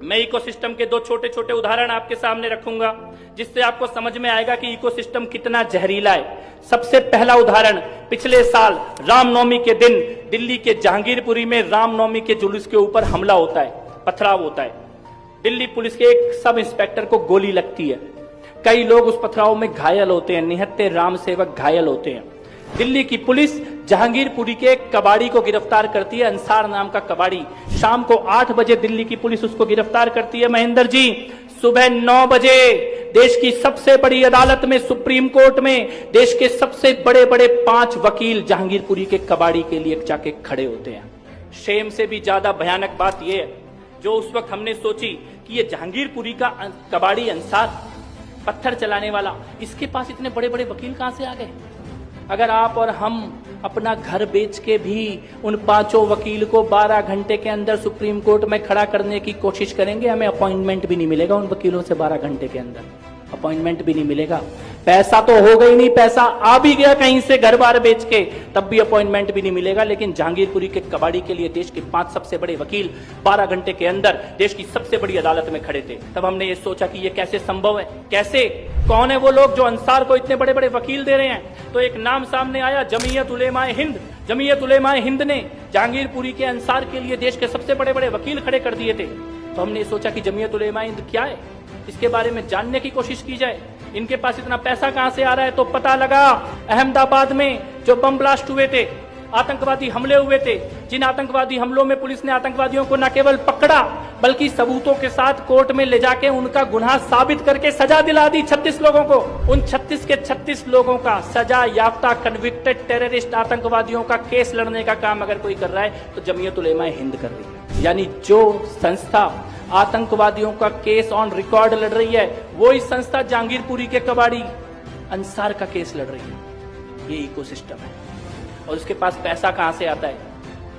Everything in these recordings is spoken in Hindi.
मैं इकोसिस्टम के दो छोटे छोटे उदाहरण आपके सामने रखूंगा जिससे आपको समझ में आएगा कि इकोसिस्टम कितना जहरीला है। सबसे पहला उदाहरण, पिछले साल रामनवमी के दिन दिल्ली के जहांगीरपुरी में रामनवमी के जुलूस के ऊपर हमला होता है, पथराव होता है। दिल्ली पुलिस के एक सब इंस्पेक्टर को गोली लगती है, कई लोग उस पथराव में घायल होते हैं, निहत्थे राम सेवक घायल होते हैं। दिल्ली की पुलिस जहांगीरपुरी के एक कबाड़ी को गिरफ्तार करती है, अंसार नाम का कबाड़ी। शाम को 8 बजे दिल्ली की पुलिस उसको गिरफ्तार करती है। महेंद्र जी, सुबह 9 बजे देश की सबसे बड़ी अदालत में, सुप्रीम कोर्ट में, देश के सबसे बड़े बड़े 5 वकील जहांगीरपुरी के कबाड़ी के लिए जाके खड़े होते हैं। शेम से भी ज्यादा भयानक बात यह है, जो उस वक्त हमने सोची कि ये जहांगीरपुरी का कबाड़ी अंसार, पत्थर चलाने वाला, इसके पास इतने बड़े बड़े वकील कहां से आ गए। अगर आप और हम अपना घर बेच के भी उन 5 वकील को 12 घंटे के अंदर सुप्रीम कोर्ट में खड़ा करने की कोशिश करेंगे, हमें अपॉइंटमेंट भी नहीं मिलेगा उन वकीलों से। 12 घंटे के अंदर अपॉइंटमेंट भी नहीं मिलेगा। पैसा तो होगा ही नहीं, पैसा आ भी गया कहीं से घर बार बेच के, तब भी अपॉइंटमेंट भी नहीं मिलेगा। लेकिन जहांगीरपुरी के कबाड़ी के लिए देश के 5 सबसे बड़े वकील 12 घंटे के अंदर देश की सबसे बड़ी अदालत में खड़े थे। तब हमने ये सोचा कि ये कैसे संभव है, कैसे, कौन है वो लोग जो अंसार को इतने बड़े बड़े वकील दे रहे हैं। तो एक नाम सामने आया, जमीयत उलेमाए हिंद। जमीयत उलेमाए हिंद ने जहांगीरपुरी के अंसार के लिए देश के सबसे बड़े बड़े वकील खड़े कर दिए थे। तो हमने सोचा कि जमीयत उलेमाए हिंद क्या है, इसके बारे में जानने की कोशिश की जाए। इनके पास इतना पैसा कहां से आ रहा है। तो पता लगा, अहमदाबाद में जो बम ब्लास्ट हुए थे, आतंकवादी हमले हुए थे, जिन आतंकवादी हमलों में पुलिस ने आतंकवादियों को न केवल पकड़ा बल्कि सबूतों के साथ कोर्ट में ले जाके उनका गुनाह साबित करके सजा दिला दी 36 लोगों को। उन 36 के 36 लोगों का सजा याफ्ता कन्विक्टेड टेररिस्ट आतंकवादियों का केस लड़ने का काम अगर कोई कर रहा है तो जमीयत उलेमाए हिंद कर रही है। यानी जो संस्था आतंकवादियों का केस ऑन रिकॉर्ड लड़ रही है, वो इस संस्था जहांगीरपुरी के कबाड़ी अंसार का केस लड़ रही है। ये इकोसिस्टम है और उसके पास पैसा कहां से आता है।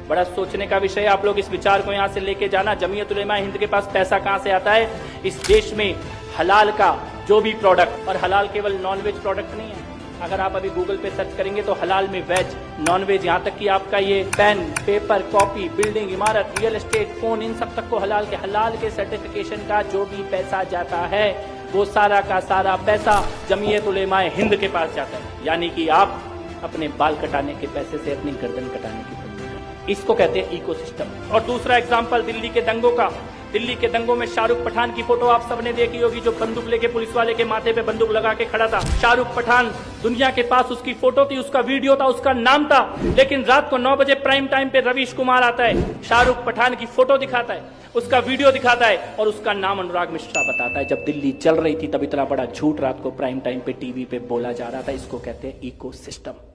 बड़ा सोचने का विषय है। आप लोग इस विचार को यहां से लेके जाना, जमीयत उलेमाए हिंद के पास पैसा कहां से आता है। इस देश में हलाल का जो भी प्रोडक्ट, और हलाल केवल नॉनवेज प्रोडक्ट नहीं है। अगर आप अभी गूगल पे सर्च करेंगे तो हलाल में वेज, नॉनवेज, यहाँ तक कि आपका ये पेन, पेपर, कॉपी, बिल्डिंग, इमारत, रियल एस्टेट, फोन, इन सब तक को हलाल के सर्टिफिकेशन का जो भी पैसा जाता है वो सारा का सारा पैसा जमीयत उलेमाए हिंद के पास जाता है। यानी कि आप अपने बाल कटाने के पैसे से अपनी गर्दन कटाने की कोशिश करें। इसको कहते हैं इकोसिस्टम। और दूसरा एग्जांपल दिल्ली के दंगों का। दिल्ली के दंगों में शाहरुख पठान की फोटो आप सबने देखी होगी, जो बंदूक लेके पुलिस वाले के माथे पे बंदूक लगा के खड़ा था। शाहरुख पठान, दुनिया के पास उसकी फोटो थी, उसका वीडियो था, उसका नाम था। लेकिन रात को 9 बजे प्राइम टाइम पे रवीश कुमार आता है, शाहरुख पठान की फोटो दिखाता है, उसका वीडियो दिखाता है और उसका नाम अनुराग मिश्रा बताता है। जब दिल्ली चल रही थी तब इतना बड़ा झूठ रात को प्राइम टाइम पे टीवी पे बोला जा रहा था। इसको कहते हैं इकोसिस्टम।